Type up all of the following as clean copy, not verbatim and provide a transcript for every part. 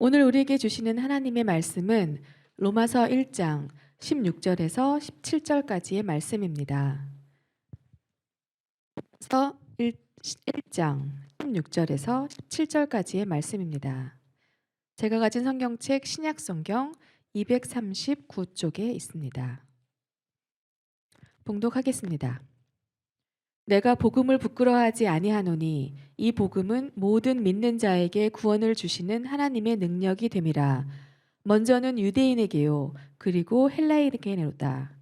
오늘 우리에게 주시는 하나님의 말씀은 로마서 1장 16절에서 17절까지의 말씀입니다. 로마서 1장 16절에서 17절까지의 말씀입니다. 제가 가진 성경책 신약성경 239쪽에 있습니다. 봉독하겠습니다. 내가 복음을 부끄러워하지 아니하노니 이 복음은 모든 믿는 자에게 구원을 주시는 하나님의 능력이 됨이라. 먼저는 유대인에게요 그리고 헬라인에게로다.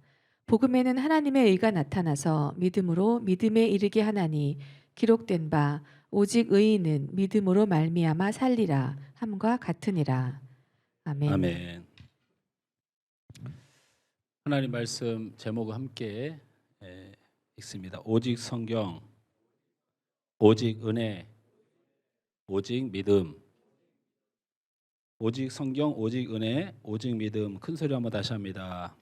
복음에는 하나님의 의가 나타나서 믿음으로 믿음에 이르게 하나니 기록된 바 오직 의인은 믿음으로 말미암아 살리라 함과 같으니라. 아멘. 아멘. 하나님 말씀 제목과 함께 읽습니다. 오직 성경, 오직 은혜, 오직 믿음. 오직 성경, 오직 은혜, 오직 믿음. 큰 소리 한번 다시 합니다.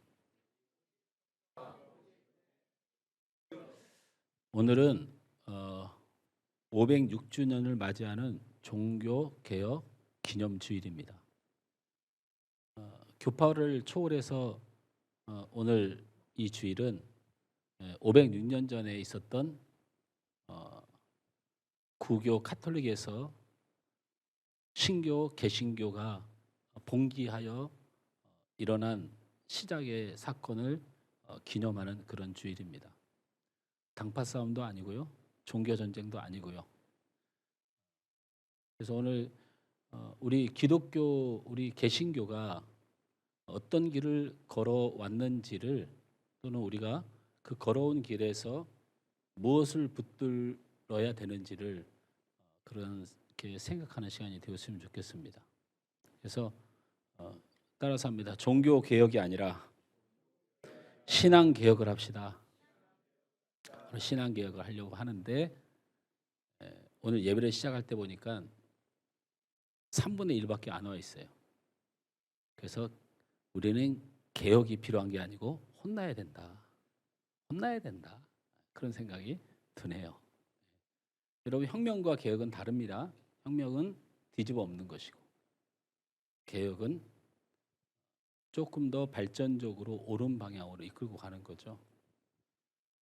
오늘은 506주년을 맞이하는 종교개혁 기념주일입니다. 교파를 초월해서 오늘 이 주일은 506년 전에 있었던 구교 카톨릭에서 신교 개신교가 봉기하여 일어난 시작의 사건을 기념하는 그런 주일입니다. 당파 싸움도 아니고요, 종교 전쟁도 아니고요. 그래서 오늘 우리 기독교, 우리 개신교가 어떤 길을 걸어왔는지를, 또는 우리가 그 걸어온 길에서 무엇을 붙들어야 되는지를 그렇게 생각하는 시간이 되었으면 좋겠습니다. 그래서 따라서 합니다. 종교 개혁이 아니라 신앙 개혁을 합시다. 신앙 개혁을 하려고 하는데 오늘 예배를 시작할 때 보니까 3분의 1밖에 안 와 있어요. 그래서 우리는 개혁이 필요한 게 아니고 혼나야 된다. 혼나야 된다. 그런 생각이 드네요. 여러분, 혁명과 개혁은 다릅니다. 혁명은 뒤집어 엎는 것이고, 개혁은 조금 더 발전적으로 옳은 방향으로 이끌고 가는 거죠.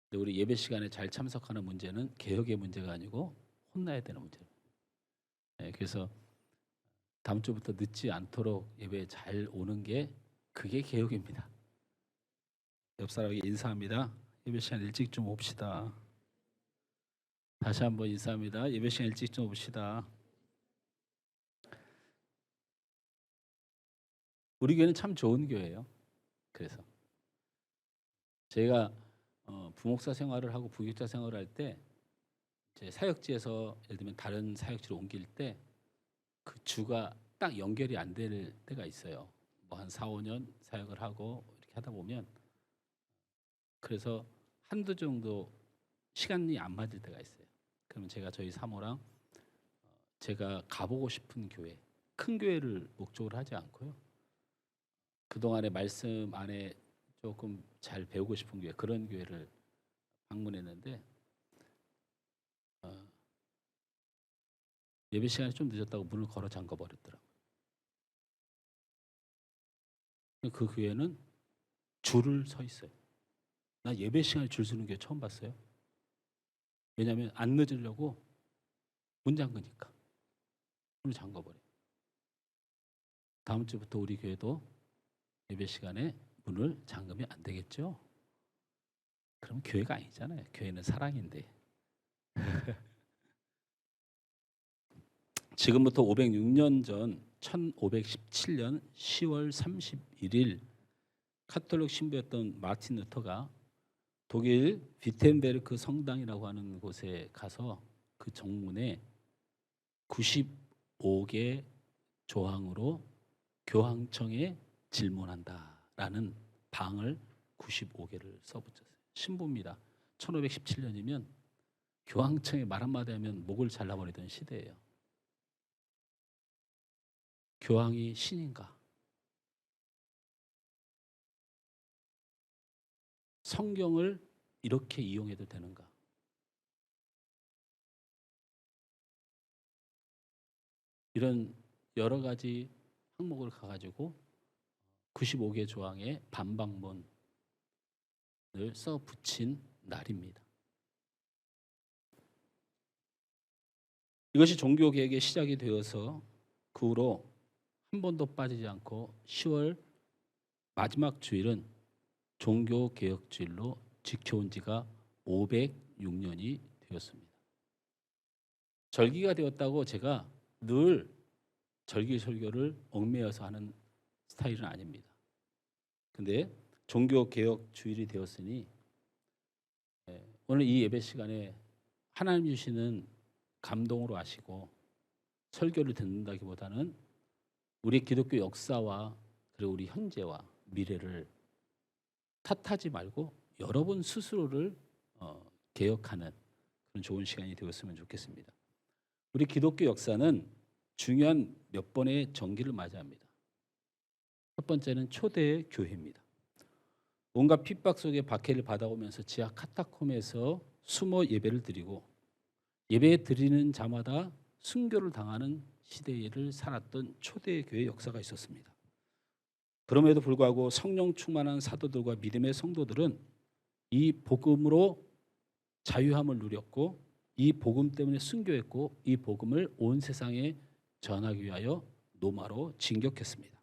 근데 우리 예배 시간에 잘 참석하는 문제는 개혁의 문제가 아니고 혼나야 되는 문제예요. 그래서 다음 주부터 늦지 않도록 예배에 잘 오는 게 그게 개혁입니다. 옆 사람에게 인사합니다. 예배 시간 일찍 좀 옵시다. 다시 한번 인사합니다. 예배 시간 일찍 좀 옵시다. 우리 교회는 참 좋은 교회예요. 그래서 제가 부목사 생활을 하고 부교육자 생활을 할 때, 제 사역지에서 예를 들면 다른 사역지로 옮길 때 그 주가 딱 연결이 안 될 때가 있어요. 뭐 한 4, 5년 사역을 하고 이렇게 하다 보면, 그래서 한두 정도 시간이 안 맞을 때가 있어요. 그러면 제가 저희 사모랑 제가 가보고 싶은 교회, 큰 교회를 목적으로 하지 않고요, 그동안의 말씀 안에 조금 잘 배우고 싶은 교회, 그런 교회를 방문했는데 예배 시간이 좀 늦었다고 문을 걸어 잠가 버렸더라고요. 그 교회는 줄을 서 있어요. 나 예배 시간에 줄 서는 교회 처음 봤어요. 왜냐하면 안 늦으려고 문 잠그니까 문을 잠가 버려요. 다음 주부터 우리 교회도 예배 시간에 문을 잠그면 안 되겠죠? 그럼 교회가 아니잖아요. 교회는 사랑인데. 지금부터 506년 전 1517년 10월 31일 카톨릭 신부였던 마틴 루터가 독일 비텐베르크 성당이라고 하는 곳에 가서 그 정문에 95개 조항으로 교황청에 질문한다라는 방을 95개를 써붙였어요. 신부입니다. 1517년이면 교황청에 말 한마디 하면 목을 잘라버리던 시대예요. 교황이 신인가? 성경을 이렇게 이용해도 되는가? 이런 여러 가지 항목을 가가지고 95개 조항의 반박문을 써 붙인 날입니다. 이것이 종교개혁의 시작이 되어서 그 후로 한 번도 빠지지 않고 10월 마지막 주일은 종교개혁주일로 지켜온 지가 506년이 되었습니다. 절기가 되었다고 제가 늘 절기설교를 얽매여서 하는 스타일은 아닙니다. 근데 종교개혁주일이 되었으니 오늘 이 예배 시간에 하나님 주시는 감동으로 하시고 설교를 듣는다기보다는 우리 기독교 역사와 그리고 우리 현재와 미래를 탓하지 말고 여러분 스스로를 개혁하는 그런 좋은 시간이 되었으면 좋겠습니다. 우리 기독교 역사는 중요한 몇 번의 전기를 맞이합니다. 첫 번째는 초대 교회입니다. 온갖 핍박 속에 박해를 받아오면서 지하 카타콤에서 숨어 예배를 드리고 예배 드리는 자마다 순교를 당하는 시대를 살았던 초대 교회 역사가 있었습니다. 그럼에도 불구하고 성령 충만한 사도들과 믿음의 성도들은 이 복음으로 자유함을 누렸고 이 복음 때문에 순교했고 이 복음을 온 세상에 전하기 위하여 로마로 진격했습니다.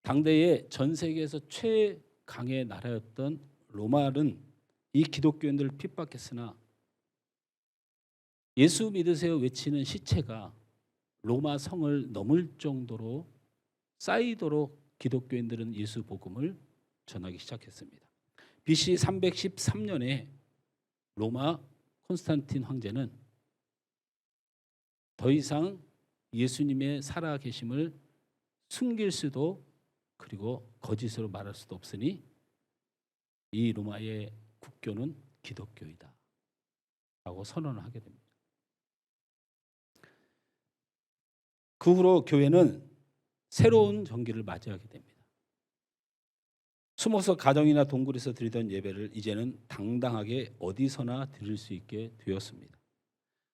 당대의 전 세계에서 최강의 나라였던 로마는 이 기독교인들을 핍박했으나 예수 믿으세요 외치는 시체가 로마 성을 넘을 정도로 쌓이도록 기독교인들은 예수 복음을 전하기 시작했습니다. BC 313년에 로마 콘스탄틴 황제는 더 이상 예수님의 살아 계심을 숨길 수도 그리고 거짓으로 말할 수도 없으니 이 로마의 국교는 기독교이다 라고 선언을 하게 됩니다. 그 후로 교회는 새로운 전기를 맞이하게 됩니다. 숨어서 가정이나 동굴에서 드리던 예배를 이제는 당당하게 어디서나 드릴 수 있게 되었습니다.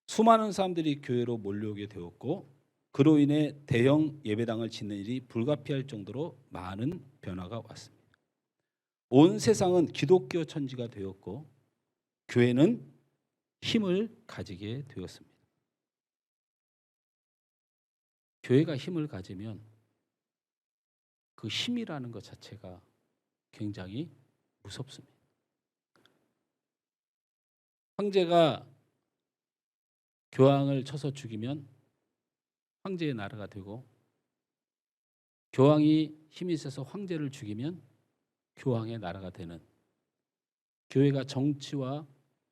수많은 사람들이 교회로 몰려오게 되었고 그로 인해 대형 예배당을 짓는 일이 불가피할 정도로 많은 변화가 왔습니다. 온 세상은 기독교 천지가 되었고 교회는 힘을 가지게 되었습니다. 교회가 힘을 가지면 그 힘이라는 것 자체가 굉장히 무섭습니다. 황제가 교황을 쳐서 죽이면 황제의 나라가 되고 교황이 힘이 세서 황제를 죽이면 교황의 나라가 되는 교회가 정치와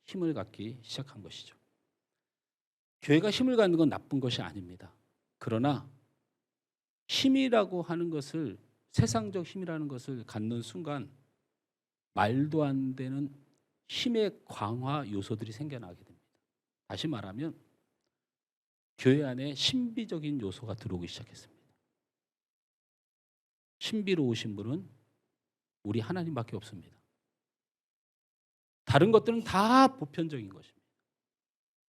힘을 갖기 시작한 것이죠. 교회가 힘을 갖는 건 나쁜 것이 아닙니다. 그러나 힘이라고 하는 것을 세상적 힘이라는 것을 갖는 순간 말도 안 되는 힘의 강화 요소들이 생겨나게 됩니다. 다시 말하면 교회 안에 신비적인 요소가 들어오기 시작했습니다. 신비로 오신 분은 우리 하나님밖에 없습니다. 다른 것들은 다 보편적인 것입니다.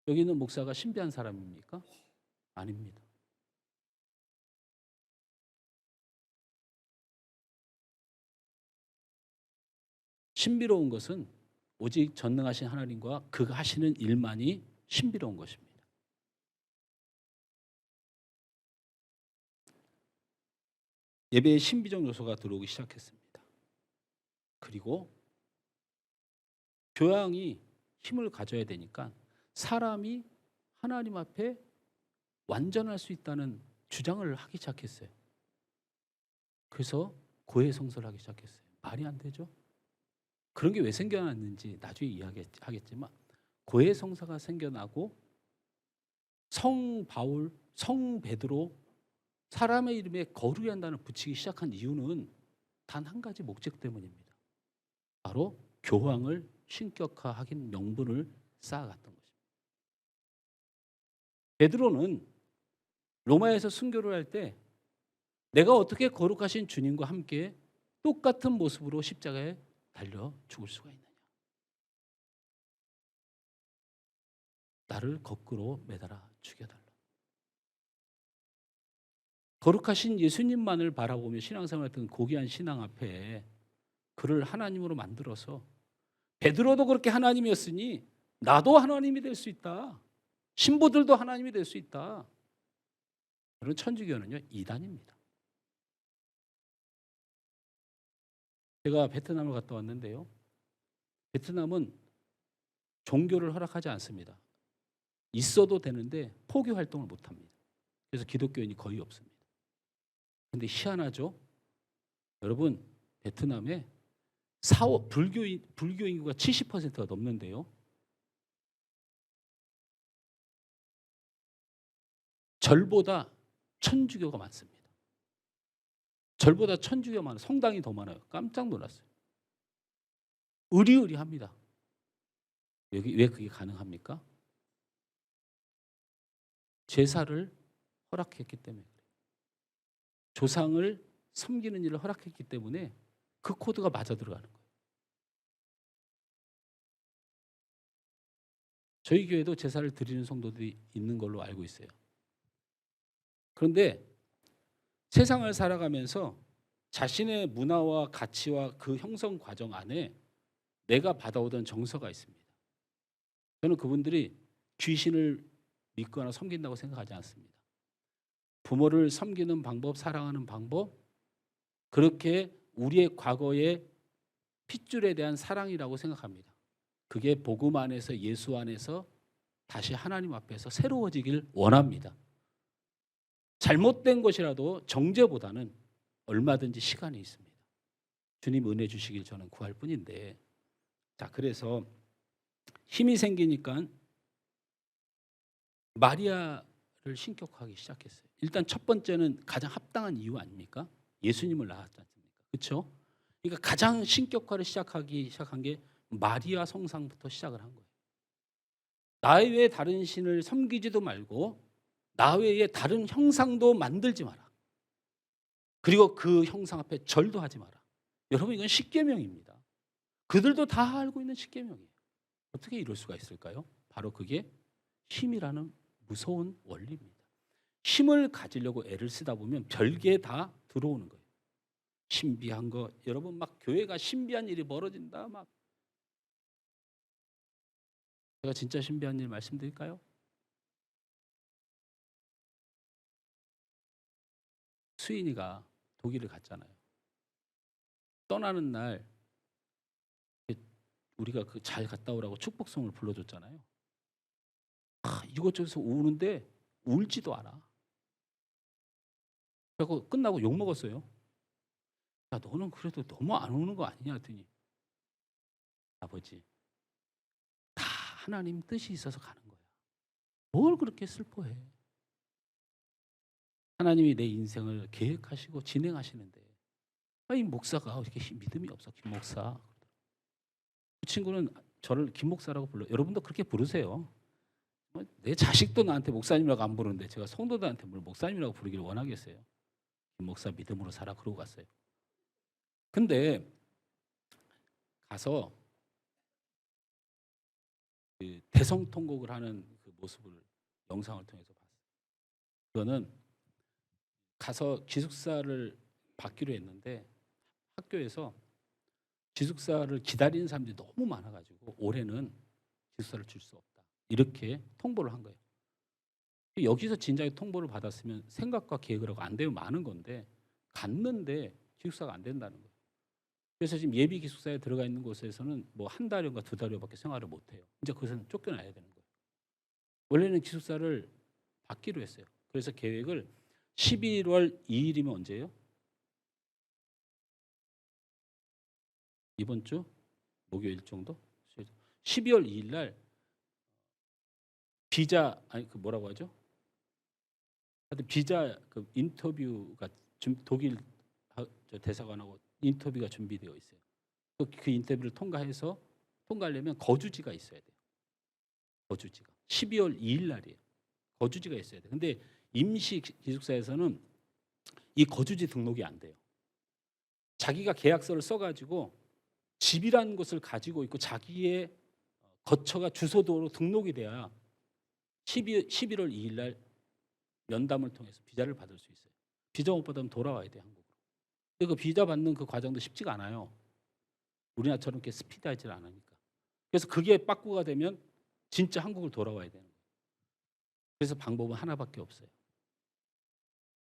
여기 있는 목사가 신비한 사람입니까? 아닙니다. 신비로운 것은 오직 전능하신 하나님과 그가 하시는 일만이 신비로운 것입니다. 예배에 신비적 요소가 들어오기 시작했습니다. 그리고 교황이 힘을 가져야 되니까 사람이 하나님 앞에 완전할 수 있다는 주장을 하기 시작했어요. 그래서 고해성사를 하기 시작했어요. 말이 안 되죠? 그런 게 왜 생겨났는지 나중에 이야기하겠지만 고해성사가 생겨나고 성 바울, 성 베드로 사람의 이름에 거룩히 한다는 붙이기 시작한 이유는 단 한 가지 목적 때문입니다. 바로 교황을 신격화하긴 명분을 쌓아갔던 것입니다. 베드로는 로마에서 순교를 할 때 내가 어떻게 거룩하신 주님과 함께 똑같은 모습으로 십자가에 달려 죽을 수가 있느냐. 나를 거꾸로 매달아 죽여달라. 거룩하신 예수님만을 바라보며 신앙생활했던 고귀한 신앙 앞에 그를 하나님으로 만들어서 베드로도 그렇게 하나님이었으니 나도 하나님이 될 수 있다. 신부들도 하나님이 될 수 있다. 그런 천주교는요 이단입니다. 제가 베트남을 갔다 왔는데요. 베트남은 종교를 허락하지 않습니다. 있어도 되는데 포교 활동을 못합니다. 그래서 기독교인이 거의 없습니다. 근데 희한하죠? 여러분 베트남에 불교 인구가 70%가 넘는데요. 절보다 천주교가 많습니다. 절보다 천주교가 많아요. 성당이 더 많아요. 깜짝 놀랐어요. 의리의리합니다. 왜 그게 가능합니까? 제사를 허락했기 때문에 그래요. 조상을 섬기는 일을 허락했기 때문에 그 코드가 맞아 들어가는 거예요. 저희 교회도 제사를 드리는 성도들이 있는 걸로 알고 있어요. 그런데 세상을 살아가면서 자신의 문화와 가치와 그 형성 과정 안에 내가 받아오던 정서가 있습니다. 저는 그분들이 귀신을 믿거나 섬긴다고 생각하지 않습니다. 부모를 섬기는 방법, 사랑하는 방법, 그렇게 우리의 과거의 핏줄에 대한 사랑이라고 생각합니다. 그게 복음 안에서 예수 안에서 다시 하나님 앞에서 새로워지길 원합니다. 잘못된 것이라도 정죄보다는 얼마든지 시간이 있습니다. 주님 은혜 주시길 저는 구할 뿐인데, 자 그래서 힘이 생기니까 마리아를 신격화하기 시작했어요. 일단 첫 번째는 가장 합당한 이유 아닙니까? 예수님을 낳았지 않습니까? 그렇죠? 그러니까 가장 신격화를 시작한 게 마리아 성상부터 시작을 한 거예요. 나 외에 다른 신을 섬기지도 말고 나 외에 다른 형상도 만들지 마라. 그리고 그 형상 앞에 절도 하지 마라. 여러분 이건 십계명입니다. 그들도 다 알고 있는 십계명이에요. 어떻게 이럴 수가 있을까요? 바로 그게 힘이라는 무서운 원리입니다. 힘을 가지려고 애를 쓰다 보면 별게 다 들어오는 거예요. 신비한 거, 여러분 막 교회가 신비한 일이 벌어진다 막. 제가 진짜 신비한 일 말씀드릴까요? 수인이가 독일을 갔잖아요. 떠나는 날 우리가 그 잘 갔다 오라고 축복성을 불러줬잖아요. 이것저것서 우는데 울지도 않아. 그래서 끝나고 욕 먹었어요. 야, 너는 그래도 너무 안 우는 거 아니냐 했더니, 아버지, 다 하나님 뜻이 있어서 가는 거야. 뭘 그렇게 슬퍼해? 하나님이 내 인생을 계획하시고 진행하시는데, 이 목사가 이렇게 믿음이 없어, 김 목사. 그 친구는 저를 김 목사라고 불러요. 여러분도 그렇게 부르세요. 내 자식도 나한테 목사님이라고 안 부르는데 제가 성도들한테 뭘 목사님이라고 부르기를 원하겠어요. 김 목사 믿음으로 살아 그러고 갔어요. 근데 가서 그 대성통곡을 하는 그 모습을 영상을 통해서 봤어요. 그거는 가서 기숙사를 받기로 했는데 학교에서 기숙사를 기다리는 사람들이 너무 많아가지고 올해는 기숙사를 줄 수 없다. 이렇게 통보를 한 거예요. 여기서 진작에 통보를 받았으면 생각과 계획을 하고 안 되면 많은 건데 갔는데 기숙사가 안 된다는 거예요. 그래서 지금 예비 기숙사에 들어가 있는 곳에서는 뭐 한 달여인가 두 달여밖에 생활을 못 해요. 이제 그것은 쫓겨나야 되는 거예요. 원래는 기숙사를 받기로 했어요. 그래서 계획을 11월 2일이면 언제예요? 이번 주 목요일 정도? 12월 2일 날 비자 그 뭐라고 하죠? 하여튼 비자 그 인터뷰가 독일 대사관하고 인터뷰가 준비되어 있어요. 그 인터뷰를 통과하려면 거주지가 있어야 돼요. 거주지가 12월 2일 날이에요. 거주지가 있어야 돼요. 근데 임시 기숙사에서는 이 거주지 등록이 안 돼요. 자기가 계약서를 써가지고 집이라는 것을 가지고 있고 자기의 거처가 주소도로 등록이 돼야 11월 2일 날 면담을 통해서 비자를 받을 수 있어요. 비자 못 받으면 돌아와야 돼, 한국으로. 근데 그 비자 받는 그 과정도 쉽지가 않아요. 우리나라처럼 이렇게 스피드하지 않으니까. 그래서 그게 빠꾸가 되면 진짜 한국을 돌아와야 되는 거예요. 그래서 방법은 하나밖에 없어요.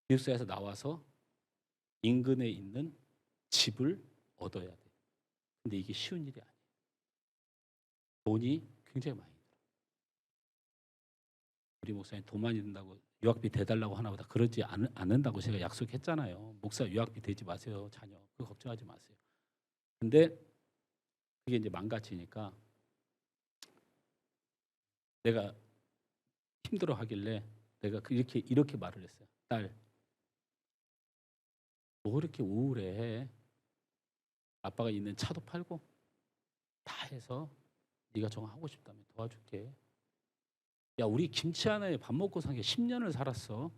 기숙사에서 나와서 인근에 있는 집을 얻어야 돼. 근데 이게 쉬운 일이 아니에요. 돈이 굉장히 많이 들어. 우리 목사님 돈 많이 든다고 유학비 대달라고 하나 보다. 그러지 않는다고 제가 약속했잖아요. 목사 유학비 대지 마세요, 자녀. 그거 걱정하지 마세요. 근데 그게 이제 망가지니까 내가 힘들어 하길래 내가 이렇게 말을 했어요. 딸, 뭐 그렇게 우울해. 아빠가 있는 차도 팔고 다 해서 네가 정하고 싶다면 도와줄게. 야, 우리 김치 하나에 밥 먹고 산 게 10년을 살았어.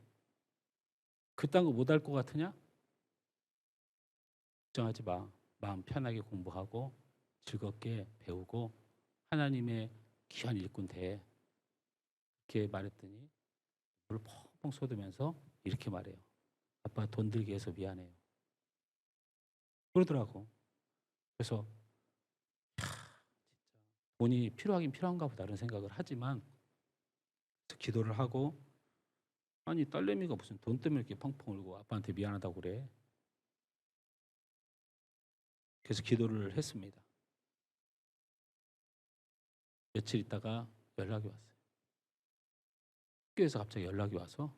그딴 거 못 할 것 같으냐? 걱정하지 마. 마음 편하게 공부하고 즐겁게 배우고 하나님의 귀한 일꾼 돼. 이렇게 말했더니 물을 펑펑 쏟으면서 이렇게 말해요. 아빠 돈 들게 해서 미안해요. 그러더라고. 그래서 돈이 필요하긴 필요한가 보다 이런 생각을 하지만 기도를 하고 아니 딸내미가 무슨 돈 때문에 이렇게 펑펑 울고 아빠한테 미안하다고 그래. 그래서 기도를 했습니다. 며칠 있다가 연락이 왔어요. 학교에서 갑자기 연락이 와서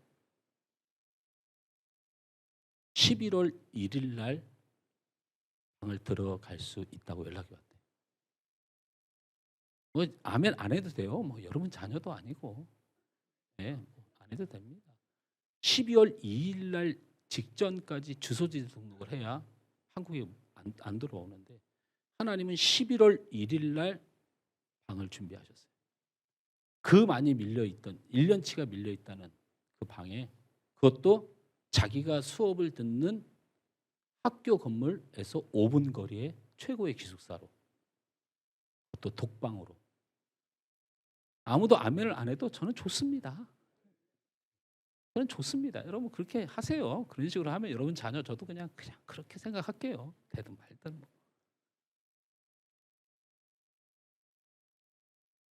11월 1일 날 방을 들어갈 수 있다고 연락이 왔대요. 뭐 아멘 안 해도 돼요. 뭐 여러분 자녀도 아니고. 네, 안 해도 됩니다. 12월 2일 날 직전까지 주소지 등록을 해야 한국에 안 들어오는데 하나님은 11월 1일 날 방을 준비하셨어요. 그 많이 밀려있던 1년치가 밀려있다는 그 방에 그것도 자기가 수업을 듣는 학교 건물에서 5분 거리에 최고의 기숙사로 또 독방으로 아무도 아멘을 안 해도 저는 좋습니다. 저는 좋습니다. 여러분 그렇게 하세요. 그런 식으로 하면 여러분 자녀 저도 그냥 그렇게 생각할게요. 되든 말든 뭐.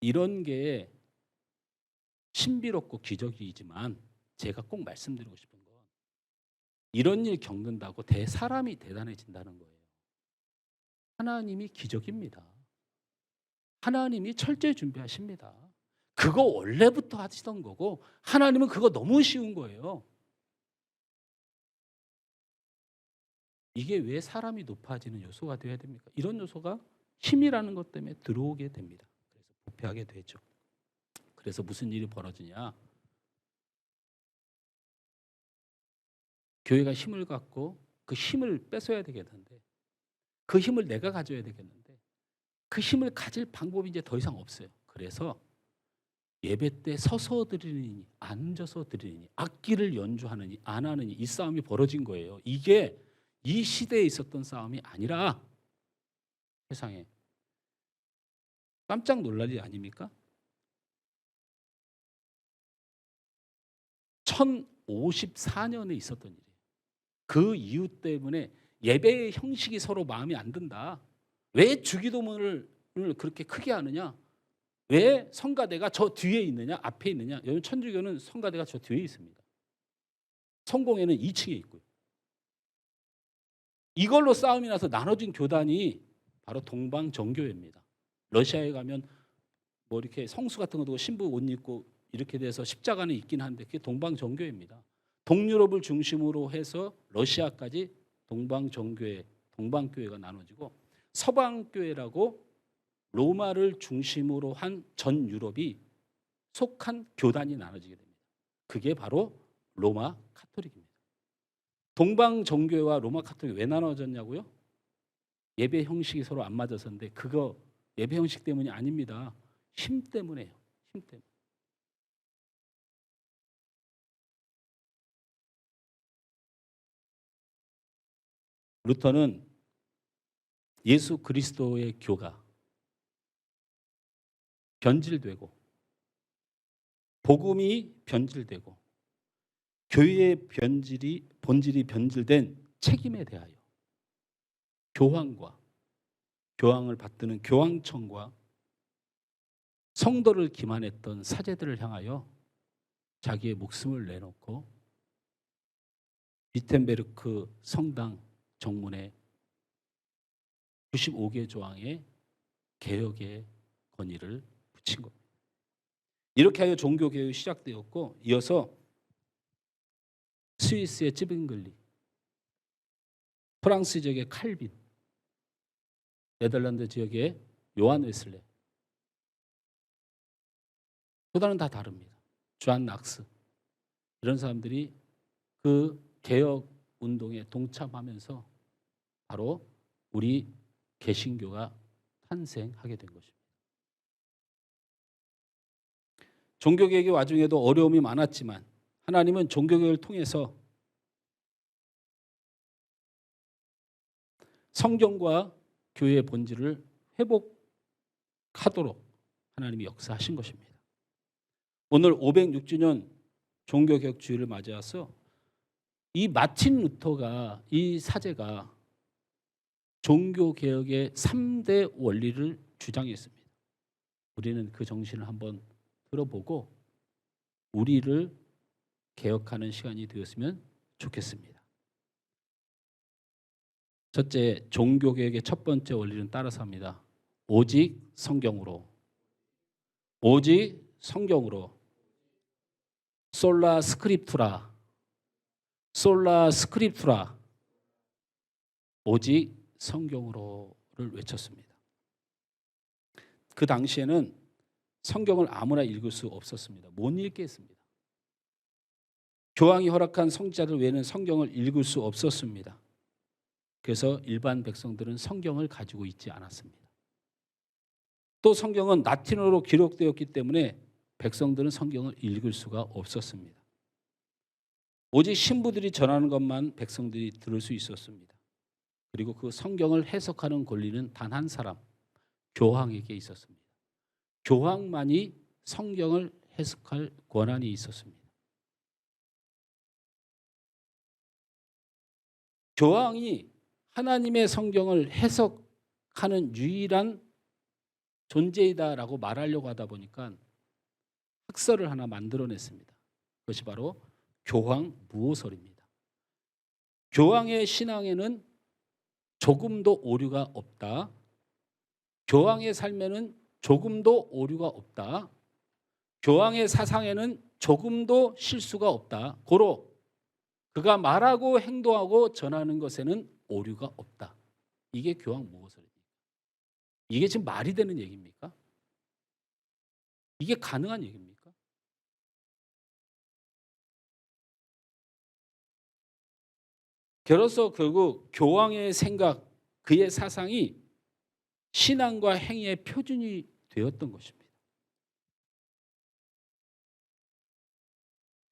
이런 게 신비롭고 기적이지만 제가 꼭 말씀드리고 싶은 건 이런 일 겪는다고 사람이 대단해진다는 거예요. 하나님이 기적입니다. 하나님이 철저히 준비하십니다. 그거 원래부터 하시던 거고 하나님은 그거 너무 쉬운 거예요. 이게 왜 사람이 높아지는 요소가 되어야 됩니까? 이런 요소가 힘이라는 것 때문에 들어오게 됩니다. 그래서 부패하게 되죠. 그래서 무슨 일이 벌어지냐? 교회가 힘을 갖고 그 힘을 뺏어야 되겠는데 그 힘을 내가 가져야 되겠는데 그 힘을 가질 방법이 이제 더 이상 없어요. 그래서 예배 때 서서 드리느니 앉아서 드리느니 악기를 연주하느니 안 하느니 이 싸움이 벌어진 거예요. 이게 이 시대에 있었던 싸움이 아니라 세상에 깜짝 놀랄 일 아닙니까? 1054년에 있었던 일이에요. 그 이유 때문에 예배의 형식이 서로 마음에 안 든다. 왜 주기도문을 그렇게 크게 하느냐? 왜 성가대가 저 뒤에 있느냐? 앞에 있느냐? 여러분 천주교는 성가대가 저 뒤에 있습니다. 성공회는 2층에 있고요. 이걸로 싸움이 나서 나눠진 교단이 바로 동방정교회입니다. 러시아에 가면 뭐 이렇게 성수 같은 거 두고 신부 옷 입고 이렇게 돼서 십자가는 있긴 한데 그게 동방정교회입니다. 동유럽을 중심으로 해서 러시아까지 동방정교회, 동방교회가 나눠지고 서방교회라고 로마를 중심으로 한 전 유럽이 속한 교단이 나눠지게 됩니다. 그게 바로 로마 카톨릭입니다. 동방정교회와 로마 카톨릭이 왜 나눠졌냐고요? 예배 형식이 서로 안 맞아서인데 그거 예배 형식 때문이 아닙니다. 힘 때문에요. 힘 때문에. 루터는 예수 그리스도의 교가 변질되고 복음이 변질되고 교회의 본질이 변질된 책임에 대하여 교황을 받드는 교황청과 성도를 기만했던 사제들을 향하여 자기의 목숨을 내놓고 비텐베르크 성당 정문에 95개 조항의 개혁의 건의를 붙인 겁니다. 이렇게 하여 종교개혁이 시작되었고, 이어서 스위스의 찌빙글리, 프랑스 지역의 칼빈, 네덜란드 지역의 요한 웨슬레, 보다는 다 다릅니다. 주안 낙스, 이런 사람들이 그 개혁 운동에 동참하면서 바로 우리 개신교가 탄생하게 된 것입니다. 종교개혁의 와중에도 어려움이 많았지만 하나님은 종교개혁을 통해서 성경과 교회의 본질을 회복하도록 하나님이 역사하신 것입니다. 오늘 506주년 종교개혁 주일을 맞이해서 이 마틴 루터가, 이 사제가 종교개혁의 3대 원리를 주장했습니다. 우리는 그 정신을 한번 들어보고 우리를 개혁하는 시간이 되었으면 좋겠습니다. 첫째, 종교개혁의 첫 번째 원리는 따라서 합니다. 오직 성경으로. 오직 성경으로. 솔라 스크립투라. 솔라 스크립투라. 오직 성경으로를 외쳤습니다. 그 당시에는 성경을 아무나 읽을 수 없었습니다. 못 읽겠습니다. 교황이 허락한 선지자들 외에는 성경을 읽을 수 없었습니다. 그래서 일반 백성들은 성경을 가지고 있지 않았습니다. 또 성경은 라틴어로 기록되었기 때문에 백성들은 성경을 읽을 수가 없었습니다. 오직 신부들이 전하는 것만 백성들이 들을 수 있었습니다. 그리고 그 성경을 해석하는 권리는 단 한 사람, 교황에게 있었습니다. 교황만이 성경을 해석할 권한이 있었습니다. 교황이 하나님의 성경을 해석하는 유일한 존재이다라고 말하려고 하다 보니까 학설을 하나 만들어냈습니다. 그것이 바로 교황무호설입니다. 교황의 신앙에는 조금도 오류가 없다. 교황의 삶에는 조금도 오류가 없다. 교황의 사상에는 조금도 실수가 없다. 고로 그가 말하고 행동하고 전하는 것에는 오류가 없다. 이게 교황무호설입니다. 이게 지금 말이 되는 얘기입니까? 이게 가능한 얘기입니까? 결어서 결국 교황의 생각, 그의 사상이 신앙과 행위의 표준이 되었던 것입니다.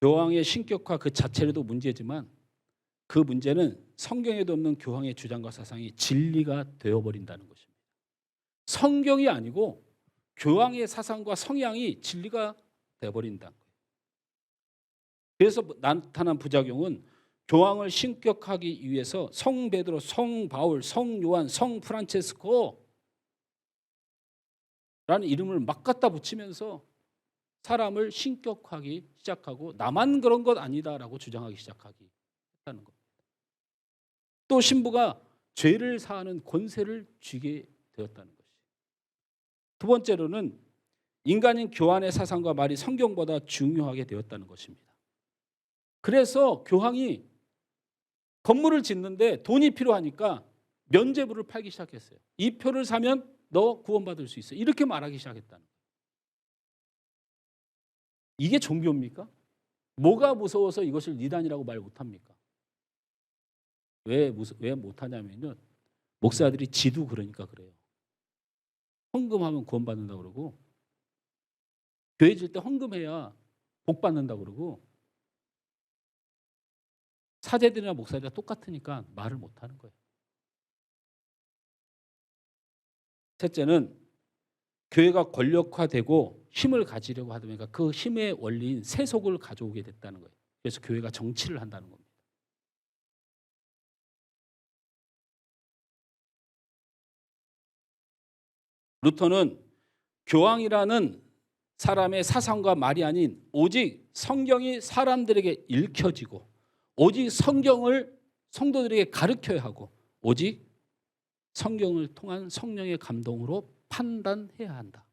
교황의 신격화 그 자체로도 문제지만 그 문제는 성경에도 없는 교황의 주장과 사상이 진리가 되어버린다는 것입니다. 성경이 아니고 교황의 사상과 성향이 진리가 되어버린다는 거예요. 그래서 나타난 부작용은 교황을 신격하기 위해서 성 베드로, 성 바울, 성 요한, 성 프란체스코 라는 이름을 막 갖다 붙이면서 사람을 신격하기 시작하고 나만 그런 것 아니다라고 주장하기 시작하기 했다는 겁니다. 또 신부가 죄를 사하는 권세를 쥐게 되었다는 것이. 두 번째로는 인간인 교황의 사상과 말이 성경보다 중요하게 되었다는 것입니다. 그래서 교황이 건물을 짓는데 돈이 필요하니까 면죄부를 팔기 시작했어요. 이 표를 사면 너 구원받을 수 있어. 이렇게 말하기 시작했다는 거예요. 이게 종교입니까? 뭐가 무서워서 이것을 이단이라고 말 못합니까? 왜 못하냐면요. 목사들이 지도 그러니까 그래요. 헌금하면 구원받는다고 그러고 교회 질 때 헌금해야 복 받는다고 그러고 사제들이나 목사들이 똑같으니까 말을 못하는 거예요. 셋째는 교회가 권력화되고 힘을 가지려고 하다 보니까 그 힘의 원리인 세속을 가져오게 됐다는 거예요. 그래서 교회가 정치를 한다는 겁니다. 루터는 교황이라는 사람의 사상과 말이 아닌 오직 성경이 사람들에게 읽혀지고 오직 성경을 성도들에게 가르쳐야 하고 오직 성경을 통한 성령의 감동으로 판단해야 한다.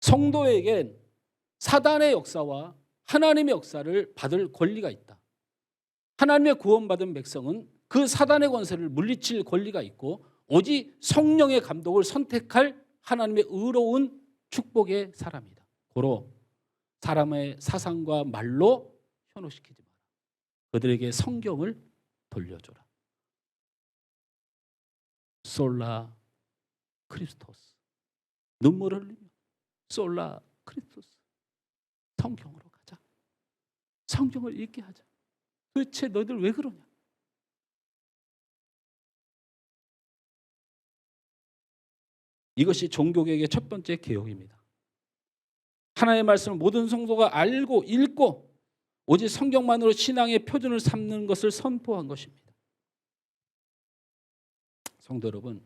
성도에겐 사단의 역사와 하나님의 역사를 받을 권리가 있다. 하나님의 구원받은 백성은 그 사단의 권세를 물리칠 권리가 있고 오직 성령의 감독을 선택할 하나님의 의로운 축복의 사람이다. 고로 사람의 사상과 말로 현혹시키지 마라. 그들에게 성경을 돌려줘라. 솔라 크리스토스. 눈물을 흘리며 솔라 크리스토스. 성경으로 가자. 성경을 읽게 하자. 도대체 너희들 왜 그러냐? 이것이 종교개혁의 첫 번째 개혁입니다. 하나님의 말씀을 모든 성도가 알고 읽고 오직 성경만으로 신앙의 표준을 삼는 것을 선포한 것입니다. 성도 여러분,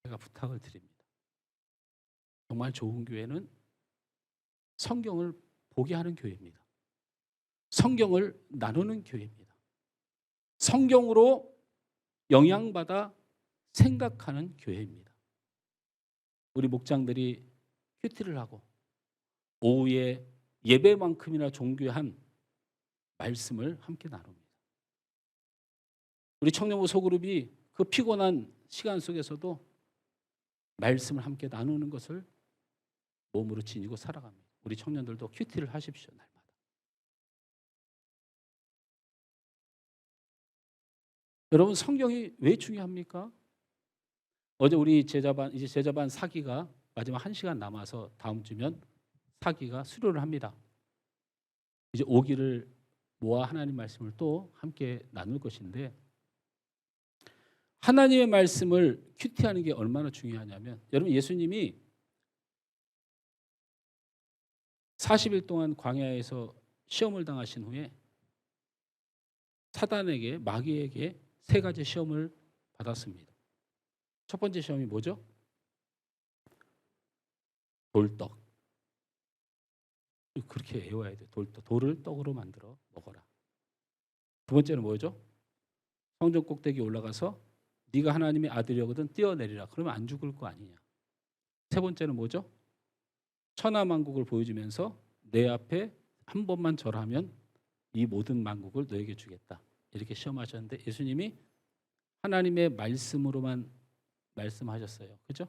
제가 부탁을 드립니다. 정말 좋은 교회는 성경을 보게 하는 교회입니다. 성경을 나누는 교회입니다. 성경으로 영향받아 생각하는 교회입니다. 우리 목장들이 큐티를 하고 오후에 예배만큼이나 존귀한 말씀을 함께 나눕니다. 우리 청년부 소그룹이 그 피곤한 시간 속에서도 말씀을 함께 나누는 것을 몸으로 지니고 살아갑니다. 우리 청년들도 큐티를 하십시오. 날마다. 여러분, 성경이 왜 중요합니까? 어제 우리 이제 제자반 사기가 마지막 1시간 남아서 다음 주면 사기가 수료를 합니다. 이제 5기를 모아 하나님 말씀을 또 함께 나눌 것인데 하나님의 말씀을 큐티하는 게 얼마나 중요하냐면 여러분 예수님이 40일 동안 광야에서 시험을 당하신 후에 사단에게 마귀에게 3가지 시험을 받았습니다. 첫 번째 시험이 뭐죠? 돌떡. 그렇게 외워야 돼요. 돌떡. 돌을 떡으로 만들어 먹어라. 두 번째는 뭐죠? 성전 꼭대기 올라가서 네가 하나님의 아들이거든 뛰어내리라. 그러면 안 죽을 거 아니냐. 세 번째는 뭐죠? 천하만국을 보여주면서 내 앞에 한 번만 절하면 이 모든 만국을 너에게 주겠다. 이렇게 시험하셨는데 예수님이 하나님의 말씀으로만 말씀하셨어요. 그죠?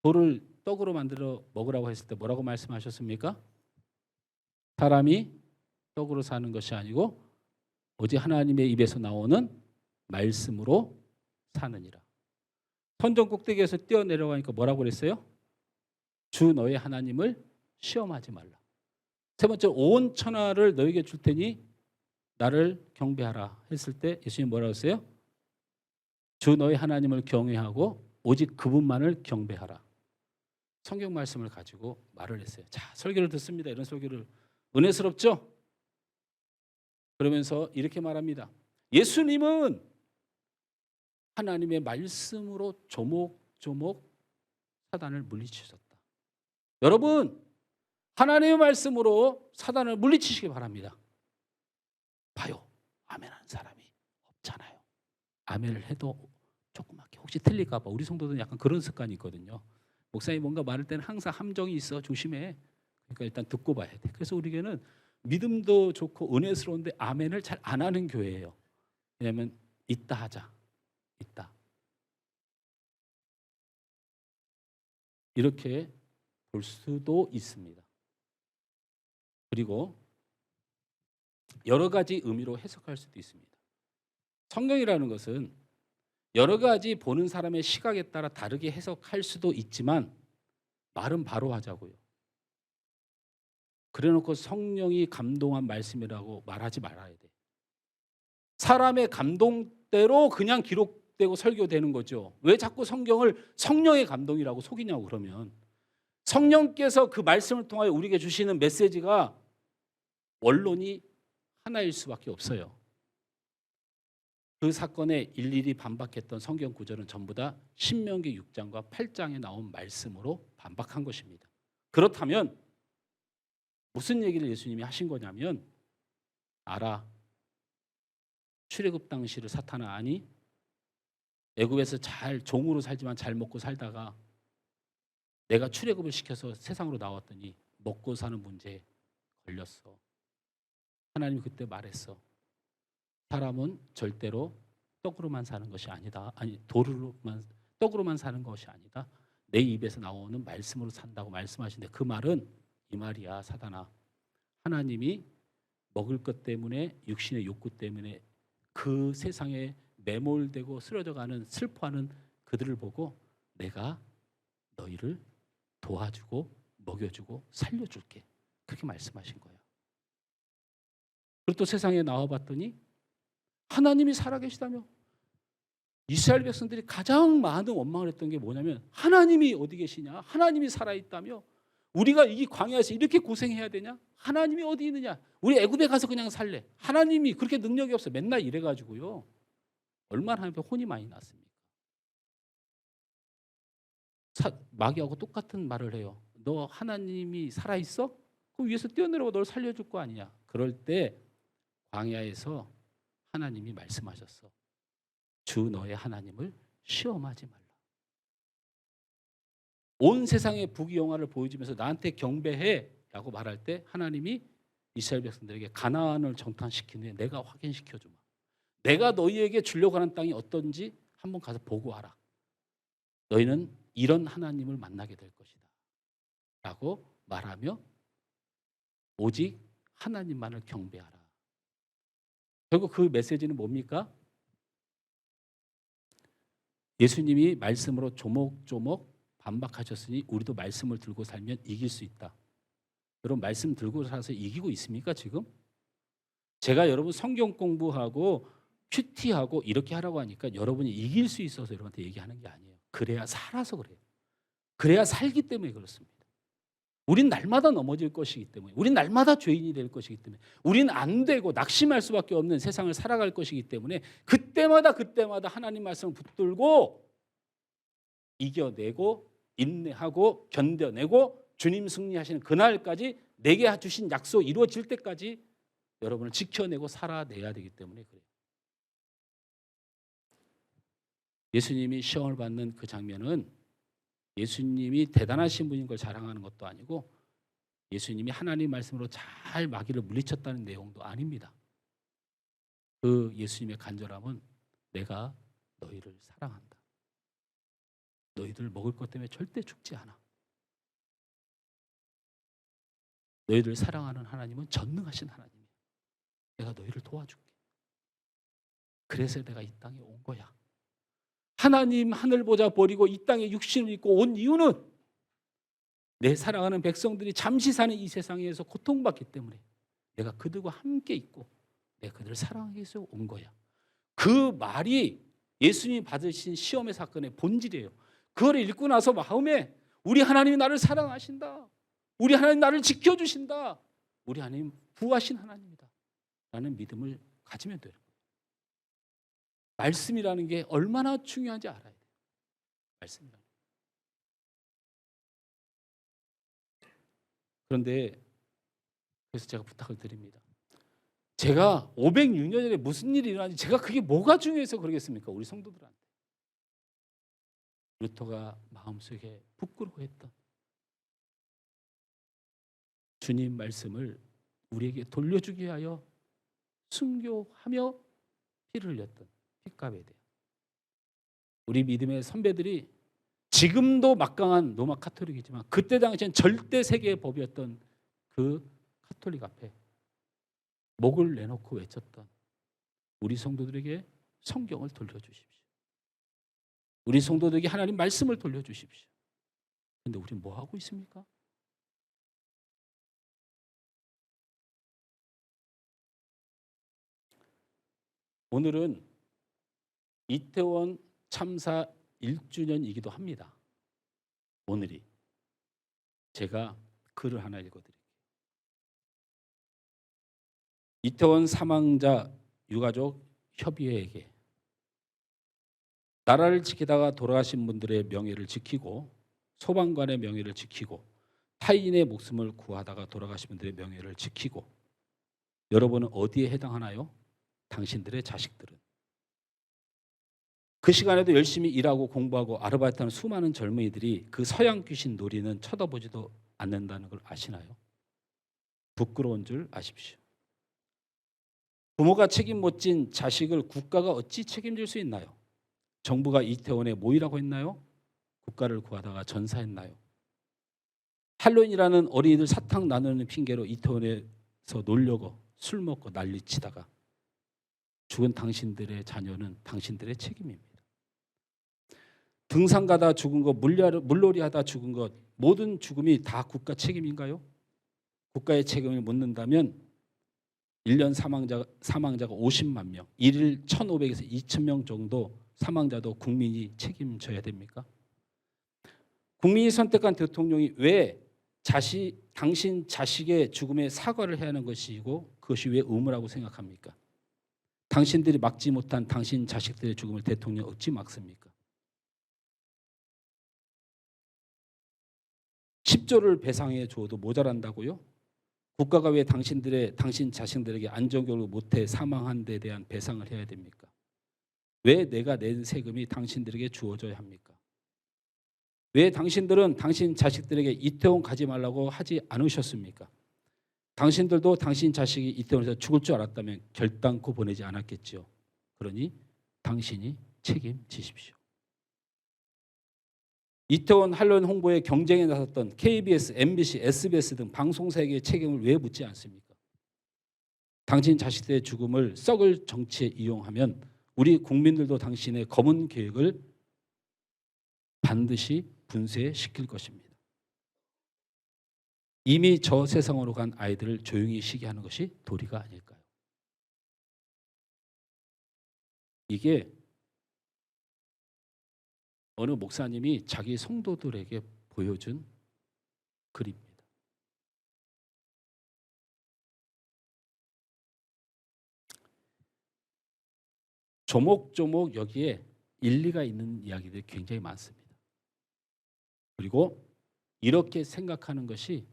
돌을 떡으로 만들어 먹으라고 했을 때 뭐라고 말씀하셨습니까? 사람이 떡으로 사는 것이 아니고 오직 하나님의 입에서 나오는 말씀으로 사느니라. 선전 꼭대기에서 뛰어내려가니까 뭐라고 그랬어요? 주 너의 하나님을 시험하지 말라. 세 번째, 온 천하를 너에게 줄 테니 나를 경배하라 했을 때 예수님 뭐라고 했어요? 주 너의 하나님을 경외하고 오직 그분만을 경배하라. 성경 말씀을 가지고 말을 했어요. 자, 설교를 듣습니다. 이런 설교를 은혜스럽죠? 그러면서 이렇게 말합니다. 예수님은 하나님의 말씀으로 조목조목 사단을 물리치셨다. 여러분, 하나님의 말씀으로 사단을 물리치시기 바랍니다. 봐요. 아멘하는 사람이 없잖아요. 아멘을 해도 조그맣게 혹시 틀릴까 봐 우리 성도들은 약간 그런 습관이 있거든요. 목사님이 뭔가 말할 때는 항상 함정이 있어. 조심해. 그러니까 일단 듣고 봐야 돼. 그래서 우리 교회는 믿음도 좋고 은혜스러운데 아멘을 잘 안 하는 교회예요. 왜냐하면 있다 하자. 있다. 이렇게 볼 수도 있습니다. 그리고 여러 가지 의미로 해석할 수도 있습니다. 성경이라는 것은 여러 가지 보는 사람의 시각에 따라 다르게 해석할 수도 있지만 말은 바로 하자고요. 그래놓고 성령이 감동한 말씀이라고 말하지 말아야 돼. 사람의 감동대로 그냥 기록되고 설교되는 거죠. 왜 자꾸 성경을 성령의 감동이라고 속이냐고 그러면 성령께서 그 말씀을 통하여 우리에게 주시는 메시지가 원론이 하나일 수밖에 없어요. 그 사건에 일일이 반박했던 성경 구절은 전부 다 신명기 6장과 8장에 나온 말씀으로 반박한 것입니다. 그렇다면 무슨 얘기를 예수님이 하신 거냐면, 알아, 출애굽 당시를 사탄아 아니? 애굽에서 잘 종으로 살지만 잘 먹고 살다가 내가 출애굽을 시켜서 세상으로 나왔더니 먹고 사는 문제에 걸렸어. 하나님이 그때 말했어. 사람은 절대로 떡으로만 사는 것이 아니다. 아니, 떡으로만 사는 것이 아니다. 내 입에서 나오는 말씀으로 산다고 말씀하시는데, 그 말은 이 말이야, 사단아. 하나님이 먹을 것 때문에, 육신의 욕구 때문에 그 세상에 매몰되고 쓰러져가는, 슬퍼하는 그들을 보고 내가 너희를 도와주고 먹여주고 살려줄게, 그렇게 말씀하신 거예요. 그리고 또 세상에 나와봤더니 하나님이 살아계시다며, 이스라엘 백성들이 가장 많은 원망을 했던 게 뭐냐면, 하나님이 어디 계시냐, 하나님이 살아있다며, 우리가 이 광야에서 이렇게 고생해야 되냐, 하나님이 어디 있느냐, 우리 애굽에 가서 그냥 살래, 하나님이 그렇게 능력이 없어, 맨날 이래가지고요 얼마나 하나님께 혼이 많이 났습니까? 마귀하고 똑같은 말을 해요. 너 하나님이 살아있어? 그 위에서 뛰어내려가 널 살려줄 거 아니냐. 그럴 때 광야에서 하나님이 말씀하셨어. 주 너의 하나님을 시험하지 말라. 온 세상의 부귀영화를 보여주면서 나한테 경배해 라고 말할 때 하나님이 이스라엘 백성들에게 가나안을 정탐시킨 후에 내가 확인시켜주마. 내가 너희에게 주려고 하는 땅이 어떤지 한번 가서 보고 와라. 너희는 이런 하나님을 만나게 될 것이다 라고 말하며 오직 하나님만을 경배하라. 결국 그 메시지는 뭡니까? 예수님이 말씀으로 조목조목 반박하셨으니 우리도 말씀을 들고 살면 이길 수 있다. 여러분, 말씀 들고 살아서 이기고 있습니까 지금? 제가 여러분 성경 공부하고 큐티하고 이렇게 하라고 하니까 여러분이 이길 수 있어서 여러분한테 얘기하는 게 아니에요. 그래야 살아서 그래요. 그래야 살기 때문에 그렇습니다. 우린 날마다 넘어질 것이기 때문에, 우린 날마다 죄인이 될 것이기 때문에, 우린 안 되고 낙심할 수밖에 없는 세상을 살아갈 것이기 때문에 그때마다 하나님 말씀을 붙들고 이겨내고 인내하고 견뎌내고 주님 승리하시는 그날까지, 내게 주신 약속 이루어질 때까지 여러분을 지켜내고 살아내야 되기 때문에 그래요. 예수님이 시험을 받는 그 장면은 예수님이 대단하신 분인 걸 자랑하는 것도 아니고 예수님이 하나님 말씀으로 잘 마귀를 물리쳤다는 내용도 아닙니다. 그 예수님의 간절함은 내가 너희를 사랑한다. 너희들 먹을 것 때문에 절대 죽지 않아. 너희들 사랑하는 하나님은 전능하신 하나님이야. 내가 너희를 도와줄게. 그래서 내가 이 땅에 온 거야. 하나님 하늘 보자 버리고 이 땅에 육신을 입고 온 이유는 내 사랑하는 백성들이 잠시 사는 이 세상에서 고통받기 때문에 내가 그들과 함께 있고 내가 그들을 사랑하기 위해서 온 거야. 그 말이 예수님이 받으신 시험의 사건의 본질이에요. 그걸 읽고 나서 마음에 우리 하나님이 나를 사랑하신다. 우리 하나님 나를 지켜주신다. 우리 하나님 부하신 하나님이다. 라는 믿음을 가지면 돼요. 말씀이라는 게 얼마나 중요한지 알아야 돼요. 말씀이라는 게. 그런데 그래서 제가 부탁을 드립니다. 제가 506년 전에 무슨 일이 일어나는지 제가 그게 뭐가 중요해서 그러겠습니까? 우리 성도들한테. 루터가 마음속에 부끄러워했던 주님 말씀을 우리에게 돌려주기 위하여 순교하며 피를 흘렸던 핏값에 대해 우리 믿음의 선배들이 지금도 막강한 로마 카톨릭이지만 그때 당시엔 절대 세계의 법이었던 그 카톨릭 앞에 목을 내놓고 외쳤던 우리 성도들에게 성경을 돌려주십시오. 우리 성도들에게 하나님 말씀을 돌려주십시오. 그런데 우리는 뭐 하고 있습니까? 오늘은 이태원 참사 1주년이기도 합니다. 오늘이. 제가 글을 하나 읽어드릴게요. 이태원 사망자 유가족 협의회에게 나라를 지키다가 돌아가신 분들의 명예를 지키고 소방관의 명예를 지키고 타인의 목숨을 구하다가 돌아가신 분들의 명예를 지키고 여러분은 어디에 해당하나요? 당신들의 자식들은. 그 시간에도 열심히 일하고 공부하고 아르바이트하는 수많은 젊은이들이 그 서양 귀신 놀이는 쳐다보지도 않는다는 걸 아시나요? 부끄러운 줄 아십시오. 부모가 책임 못 진 자식을 국가가 어찌 책임질 수 있나요? 정부가 이태원에 모이라고 했나요? 국가를 구하다가 전사했나요? 할로윈이라는 어린이들 사탕 나누는 핑계로 이태원에서 놀려고 술 먹고 난리치다가 죽은 당신들의 자녀는 당신들의 책임입니다. 등산 가다 죽은 것, 물놀이 하다 죽은 것, 모든 죽음이 다 국가 책임인가요? 국가의 책임을 묻는다면 1년 사망자가 50만 명, 1일 1,500에서 2,000명 정도 사망자도 국민이 책임져야 됩니까? 국민이 선택한 대통령이 왜 당신 자식의 죽음에 사과를 해야 하는 것이고 그것이 왜 의무라고 생각합니까? 당신들이 막지 못한 당신 자식들의 죽음을 대통령 어찌 막습니까? 10조를 배상해 줘도 모자란다고요? 국가가 왜 당신 자신들에게 안전교육을 못해 사망한 데 대한 배상을 해야 됩니까? 왜 내가 낸 세금이 당신들에게 주어져야 합니까? 왜 당신들은 당신 자식들에게 이태원 가지 말라고 하지 않으셨습니까? 당신들도 당신 자식이 이태원에서 죽을 줄 알았다면 결단코 보내지 않았겠죠. 그러니 당신이 책임지십시오. 이태원 할로윈 홍보에 경쟁에 나섰던 KBS, MBC, SBS 등 방송사에게 책임을 왜 묻지 않습니까? 당신 자식들의 죽음을 썩을 정치에 이용하면 우리 국민들도 당신의 검은 계획을 반드시 분쇄시킬 것입니다. 이미 저 세상으로 간 아이들을 조용히 쉬게 하는 것이 도리가 아닐까요? 이게 어느 목사님이 자기 성도들에게 보여준 글입니다. 조목조목 여기에 일리가 있는 이야기들이 굉장히 많습니다. 그리고 이렇게 생각하는 것이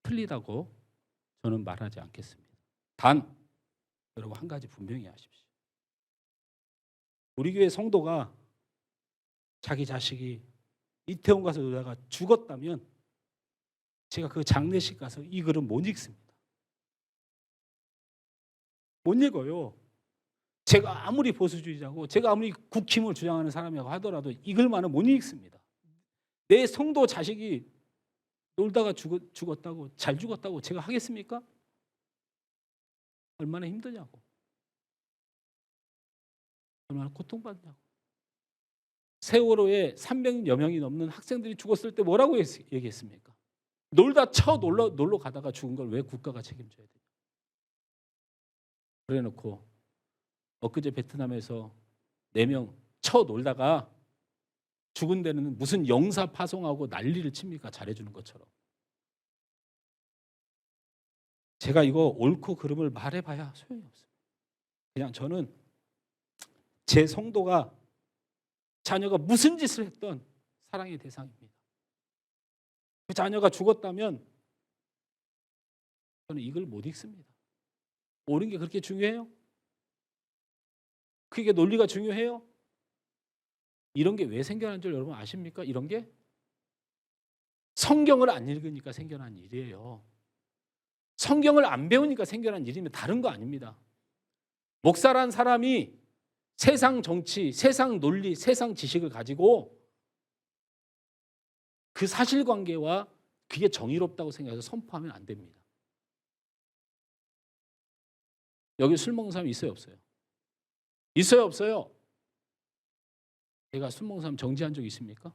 틀리다고 저는 말하지 않겠습니다. 단 여러분 한 가지 분명히 아십시오. 우리 교회 성도가 자기 자식이 이태원 가서 놀다가 죽었다면 제가 그 장례식 가서 이 글은 못 읽습니다. 못 읽어요. 제가 아무리 보수주의자고 제가 아무리 국힘을 주장하는 사람이라고 하더라도 이 글만은 못 읽습니다. 내 성도 자식이 놀다가 죽었다고 잘 죽었다고 제가 하겠습니까? 얼마나 힘드냐고. 얼마나 고통받냐고. 세월호에 300여 명이 넘는 학생들이 죽었을 때 뭐라고 얘기했습니까? 놀다 놀러 가다가 죽은 걸 왜 국가가 책임져야 되냐. 그래놓고 엊그제 베트남에서 4명 놀다가 죽은 데는 무슨 영사 파송하고 난리를 칩니까? 잘해주는 것처럼. 제가 이거 옳고 그름을 말해봐야 소용이 없습니다. 그냥 저는 제 성도가 자녀가 무슨 짓을 했던 사랑의 대상입니다. 그 자녀가 죽었다면 저는 이걸 못 읽습니다. 옳은 게 그렇게 중요해요? 그게 논리가 중요해요? 이런 게 왜 생겨난 줄 여러분 아십니까? 이런 게 성경을 안 읽으니까 생겨난 일이에요. 성경을 안 배우니까 생겨난 일이면 다른 거 아닙니다. 목사란 사람이 세상 정치, 세상 논리, 세상 지식을 가지고 그 사실관계와 그게 정의롭다고 생각해서 선포하면 안 됩니다. 여기 술 먹는 사람 있어요, 없어요? 있어요, 없어요? 제가 술 먹는 사람 정지한 적 있습니까?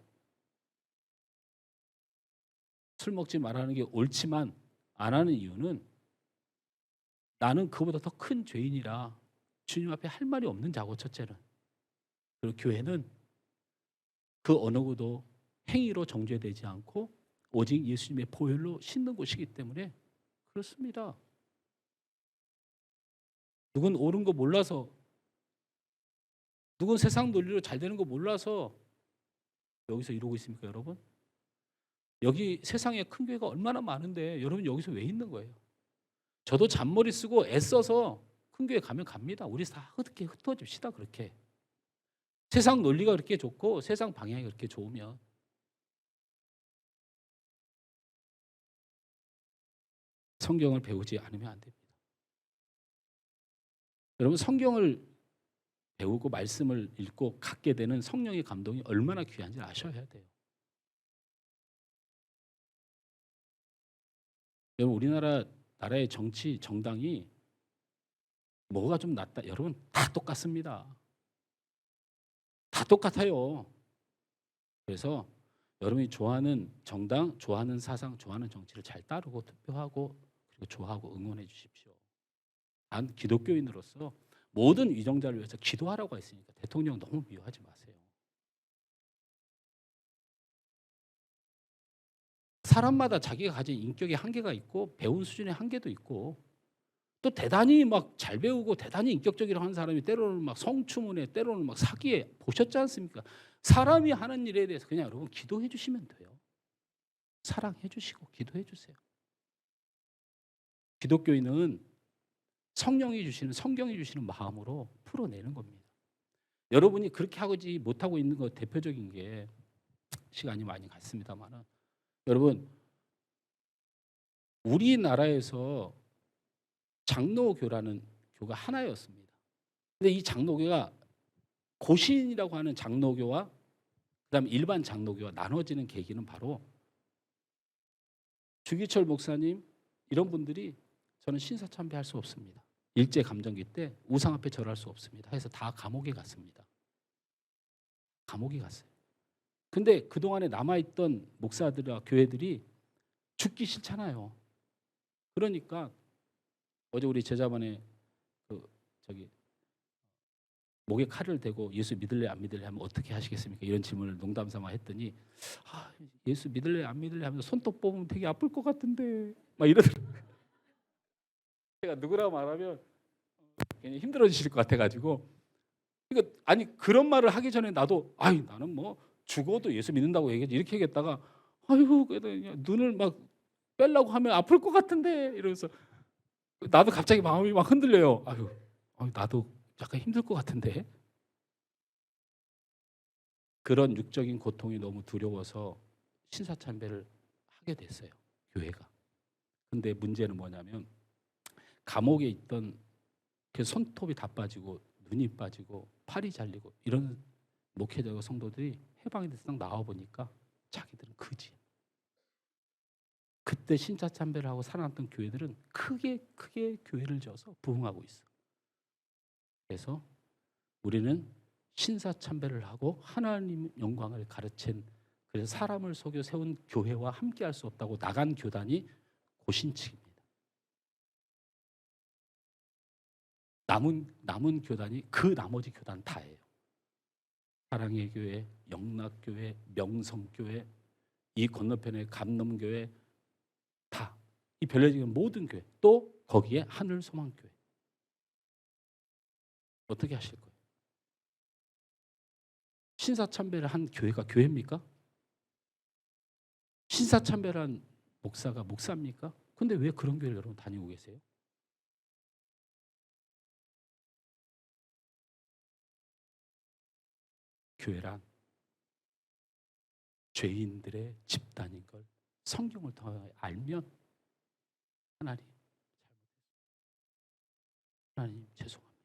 술 먹지 말라는 게 옳지만 안 하는 이유는 나는 그보다 더 큰 죄인이라 주님 앞에 할 말이 없는 자고, 첫째는. 그리고 교회는 그 어느 것도 행위로 정죄되지 않고 오직 예수님의 보혈로 씻는 곳이기 때문에 그렇습니다. 누군 옳은 거 몰라서, 누군 세상 논리로 잘 되는 거 몰라서 여기서 이러고 있습니까, 여러분? 여기 세상에 큰 교회가 얼마나 많은데 여러분 여기서 왜 있는 거예요? 저도 잔머리 쓰고 애써서 큰 교회 가면 갑니다. 우리 다 그렇게 흩어집시다. 그렇게 세상 논리가 그렇게 좋고 세상 방향이 그렇게 좋으면 성경을 배우지 않으면 안 됩니다. 여러분 성경을 배우고 말씀을 읽고 갖게 되는 성령의 감동이 얼마나 귀한지 아셔야 돼요. 여러분 나라의 정치 정당이 뭐가 좀 낫다? 여러분 다 똑같습니다. 다 똑같아요. 그래서 여러분이 좋아하는 정당, 좋아하는 사상, 좋아하는 정치를 잘 따르고 투표하고 그리고 좋아하고 응원해 주십시오. 단 기독교인으로서 모든 위정자를 위해서 기도하라고 했으니까 대통령 너무 미워하지 마세요. 사람마다 자기가 가진 인격의 한계가 있고 배운 수준의 한계도 있고 또 대단히 막 잘 배우고 대단히 인격적이라고 하는 사람이 때로는 막 성추문에 때로는 막 사기에 보셨지 않습니까? 사람이 하는 일에 대해서 그냥 여러분 기도해 주시면 돼요. 사랑해 주시고 기도해 주세요. 기독교인은 성령이 주시는 성경이 주시는 마음으로 풀어내는 겁니다. 여러분이 그렇게 하지 못하고 있는 것 대표적인 게 시간이 많이 갔습니다만은 여러분 우리나라에서 장로교라는 교가 하나였습니다. 근데 이 장로교가 고신이라고 하는 장로교와 그다음에 일반 장로교가 나눠지는 계기는 바로 주기철 목사님 이런 분들이 저는 신사참배할 수 없습니다. 일제 감정기 때 우상 앞에 절할 수 없습니다. 해서 다 감옥에 갔습니다. 감옥에 갔어요. 근데 그동안에 남아있던 목사들과 교회들이 죽기 싫잖아요. 그러니까 어제 우리 제자반에 목에 칼을 대고 예수 믿을래 안 믿을래 하면 어떻게 하시겠습니까? 이런 질문을 농담 삼아 했더니 예수 믿을래 안 믿을래 하면서 손톱 뽑으면 되게 아플 것 같은데 막 이러더라고요. 제가 누구라고 말하면 괜히 힘들어지실 것 같아가지고 아니 그런 말을 하기 전에 나도 나는 뭐 죽어도 예수 믿는다고 얘기하지 이렇게 얘기했다가 눈을 막 빼려고 하면 아플 것 같은데 이러면서 나도 갑자기 마음이 막 흔들려요. 나도 약간 힘들 것 같은데 그런 육적인 고통이 너무 두려워서 신사참배를 하게 됐어요. 교회가. 근데 문제는 뭐냐면 감옥에 있던 그 손톱이 다 빠지고 눈이 빠지고 팔이 잘리고 이런 목회자와 성도들이 해방이 돼서 딱 나와보니까 자기들은 그지. 그때 신사참배를 하고 살아났던 교회들은 크게 교회를 지어서 부흥하고 있어. 그래서 우리는 신사참배를 하고 하나님 영광을 가르친 그래서 사람을 속여 세운 교회와 함께할 수 없다고 나간 교단이 고신측입니다. 남은 교단이 그 나머지 교단 다예요. 사랑의 교회, 영락교회, 명성교회, 이 건너편의 감놈교회 다 이 별내지는 모든 교회 또 거기에 하늘소망교회 어떻게 하실 거예요? 신사참배를 한 교회가 교회입니까? 신사참배를 한 목사가 목사입니까? 근데 왜 그런 교회를 여러분 다니고 계세요? 교회란 죄인들의 집단인 걸 성경을 통해 알면 하나님 죄송합니다.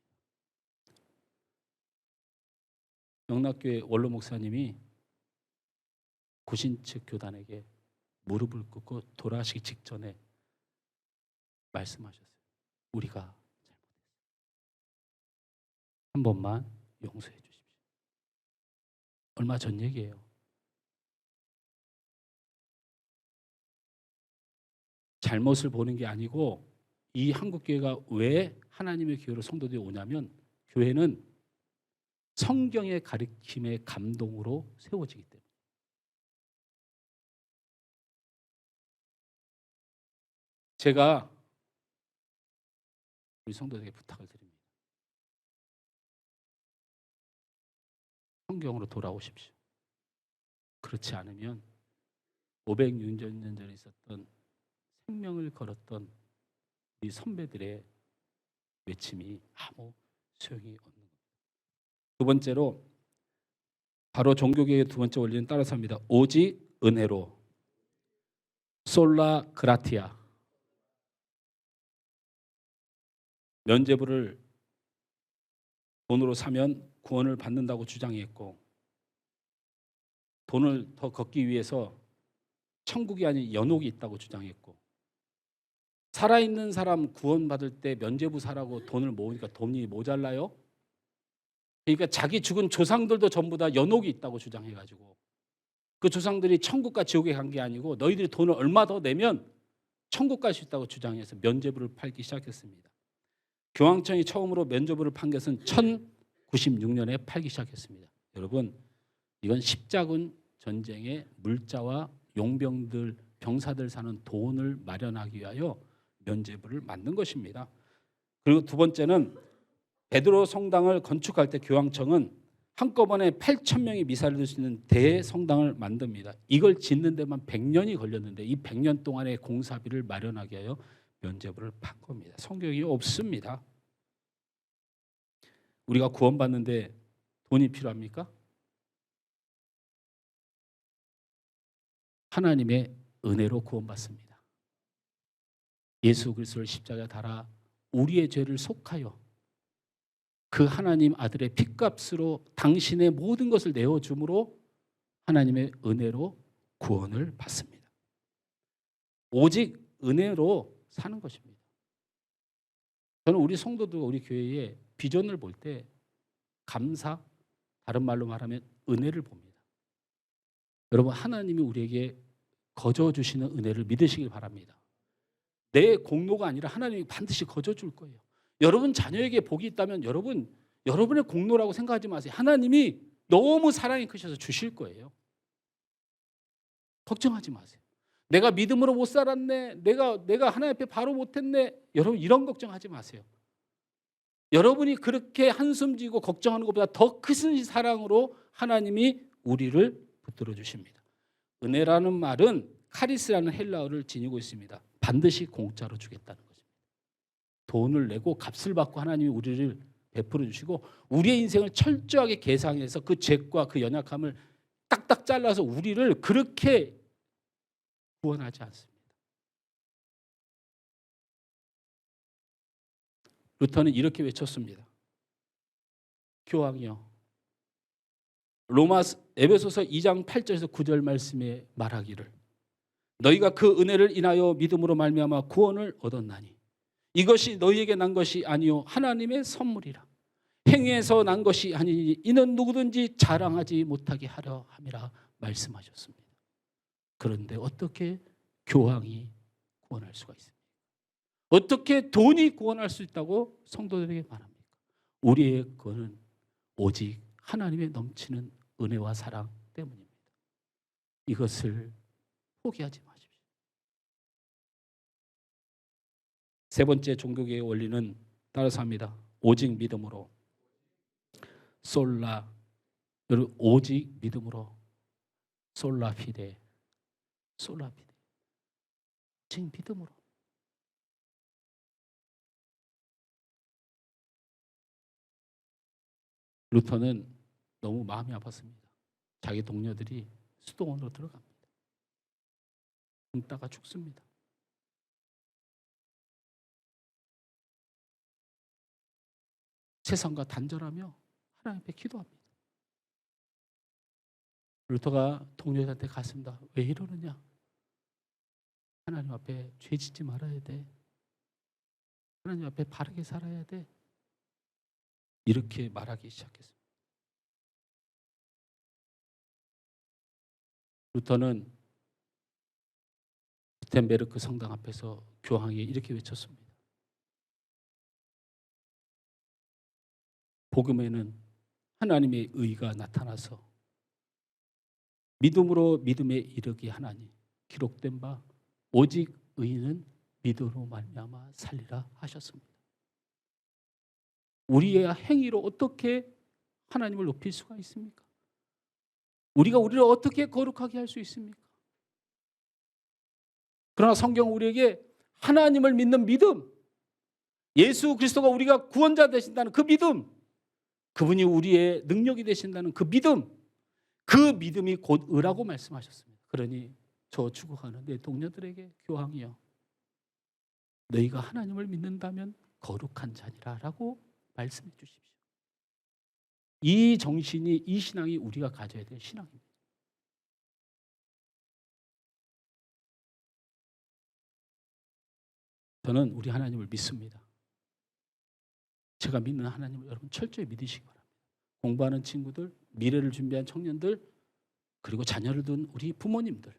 영락교회 원로 목사님이 구신측 교단에게 무릎을 꿇고 돌아가시기 직전에 말씀하셨어요. 우리가 잘못했어요. 한 번만 용서해 주십시오. 얼마 전 얘기예요. 잘못을 보는 게 아니고 이 한국교회가 왜 하나님의 교회로 성도들이 오냐면 교회는 성경의 가르침의 감동으로 세워지기 때문에 제가 우리 성도들에게 부탁을 드립니다. 성경으로 돌아오십시오. 그렇지 않으면 506년 전에 있었던 생명을 걸었던 우리 선배들의 외침이 아무 소용이 없는 겁니다. 두 번째로 바로 종교개혁의 두 번째 원리는 따라서 합니다. 오직 은혜로 솔라 그라티아. 면죄부를 돈으로 사면 구원을 받는다고 주장했고, 돈을 더 걷기 위해서 천국이 아닌 연옥이 있다고 주장했고, 살아있는 사람 구원받을 때 면죄부 사라고 돈을 모으니까 돈이 모자라요? 그러니까 자기 죽은 조상들도 전부 다 연옥이 있다고 주장해가지고 그 조상들이 천국과 지옥에 간 게 아니고 너희들이 돈을 얼마 더 내면 천국 갈 수 있다고 주장해서 면죄부를 팔기 시작했습니다. 교황청이 처음으로 면죄부를 판 것은 1096년에 팔기 시작했습니다. 여러분, 이건 십자군 전쟁의 물자와 용병들, 병사들 사는 돈을 마련하기 위하여 면죄부를 만든 것입니다. 그리고 두 번째는 베드로 성당을 건축할 때 교황청은 한꺼번에 8,000명이 미사를 드릴 수 있는 대성당을 만듭니다. 이걸 짓는 데만 100년이 걸렸는데 이 100년 동안의 공사비를 마련하기 위하여 면죄부를 판 겁니다. 성경이 없습니다. 우리가 구원받는데 돈이 필요합니까? 하나님의 은혜로 구원받습니다. 예수 그리스도를 십자가에 달아 우리의 죄를 속하여 그 하나님 아들의 핏값으로 당신의 모든 것을 내어줌으로 하나님의 은혜로 구원을 받습니다. 오직 은혜로 사는 것입니다. 저는 우리 성도들, 우리 교회에 비전을 볼 때 감사, 다른 말로 말하면 은혜를 봅니다. 여러분, 하나님이 우리에게 거저 주시는 은혜를 믿으시길 바랍니다. 내 공로가 아니라 하나님이 반드시 거저 줄 거예요. 여러분 자녀에게 복이 있다면 여러분의 공로라고 생각하지 마세요. 하나님이 너무 사랑이 크셔서 주실 거예요. 걱정하지 마세요. 내가 믿음으로 못 살았네. 내가 하나님 앞에 바로 못했네. 여러분 이런 걱정하지 마세요. 여러분이 그렇게 한숨 지고 걱정하는 것보다 더 큰 사랑으로 하나님이 우리를 붙들어 주십니다. 은혜라는 말은 카리스라는 헬라어를 지니고 있습니다. 반드시 공짜로 주겠다는 것입니다. 돈을 내고 값을 받고 하나님이 우리를 베풀어 주시고 우리의 인생을 철저하게 계상해서 그 죄과 그 연약함을 딱딱 잘라서 우리를 그렇게 구원하지 않습니다. 루터는 이렇게 외쳤습니다. 교황이여, 에베소서 2장 8절에서 9절 말씀에 말하기를 너희가 그 은혜를 인하여 믿음으로 말미암아 구원을 얻었나니 이것이 너희에게 난 것이 아니요 하나님의 선물이라. 행위에서 난 것이 아니니 이는 누구든지 자랑하지 못하게 하려 함이라 말씀하셨습니다. 그런데 어떻게 교황이 구원할 수가 있습니까? 어떻게 돈이 구원할 수 있다고 성도들에게 말합니까? 우리의 구원은 오직 하나님의 넘치는 은혜와 사랑 때문입니다. 이것을 포기하지 마십시오. 세 번째 종교개혁의 원리는 따라서 합니다. 오직 믿음으로 솔라, 여러분 오직 믿음으로 솔라피데, 솔라피데, 오직 믿음으로. 루터는 너무 마음이 아팠습니다. 자기 동료들이 수도원으로 들어갑니다. 굶다가 죽습니다. 세상과 단절하며 하나님 앞에 기도합니다. 루터가 동료들한테 갔습니다. 왜 이러느냐? 하나님 앞에 죄 짓지 말아야 돼. 하나님 앞에 바르게 살아야 돼. 이렇게 말하기 시작했습니다. 루터는 구텐베르크 성당 앞에서 교황에게 이렇게 외쳤습니다. 복음에는 하나님의 의가 나타나서 믿음으로 믿음에 이르게 하나니 기록된 바 오직 의인은 믿음으로 말미암아 살리라 하셨습니다. 우리의 행위로 어떻게 하나님을 높일 수가 있습니까? 우리가 우리를 어떻게 거룩하게 할 수 있습니까? 그러나 성경은 우리에게 하나님을 믿는 믿음, 예수 그리스도가 우리가 구원자 되신다는 그 믿음, 그분이 우리의 능력이 되신다는 그 믿음, 그 믿음이 곧 의라고 말씀하셨습니다. 그러니 저 죽어가는 내 동료들에게 교황이여, 너희가 하나님을 믿는다면 거룩한 자니라 라고 말씀해 주십시오. 이 정신이, 이 신앙이 우리가 가져야 될 신앙입니다. 저는 우리 하나님을 믿습니다. 제가 믿는 하나님을 여러분 철저히 믿으시기 바랍니다. 공부하는 친구들, 미래를 준비한 청년들, 그리고 자녀를 둔 우리 부모님들,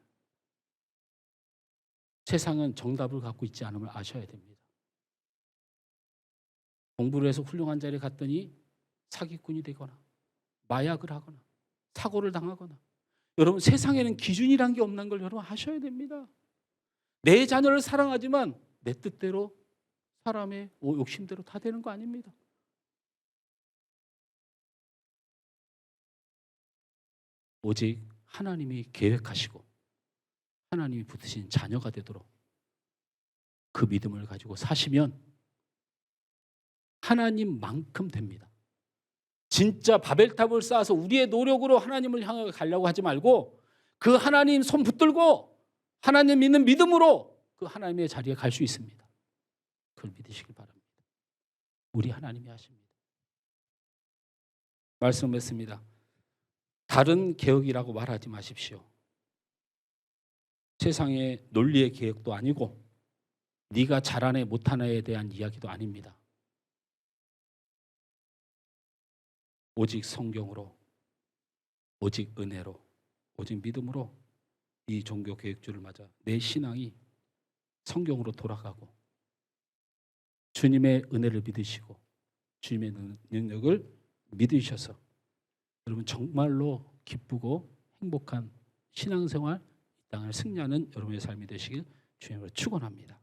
세상은 정답을 갖고 있지 않음을 아셔야 됩니다. 공부를 해서 훌륭한 자리에 갔더니 사기꾼이 되거나 마약을 하거나 사고를 당하거나, 여러분 세상에는 기준이란 게 없는 걸 여러분 아셔야 됩니다. 내 자녀를 사랑하지만 내 뜻대로, 사람의 욕심대로 다 되는 거 아닙니다. 오직 하나님이 계획하시고 하나님이 붙으신 자녀가 되도록 그 믿음을 가지고 사시면 하나님만큼 됩니다. 진짜 바벨탑을 쌓아서 우리의 노력으로 하나님을 향해 가려고 하지 말고, 그 하나님 손 붙들고 하나님 믿는 믿음으로 그 하나님의 자리에 갈 수 있습니다. 그걸 믿으시길 바랍니다. 우리 하나님이 하십니다. 말씀했습니다. 다른 개혁이라고 말하지 마십시오. 세상의 논리의 개혁도 아니고 네가 잘하네 못하네에 대한 이야기도 아닙니다. 오직 성경으로, 오직 은혜로, 오직 믿음으로 이 종교 개혁주를 맞아 내 신앙이 성경으로 돌아가고 주님의 은혜를 믿으시고 주님의 능력을 믿으셔서 여러분 정말로 기쁘고 행복한 신앙생활, 이 땅을 승리하는 여러분의 삶이 되시길 주님으로 축원합니다.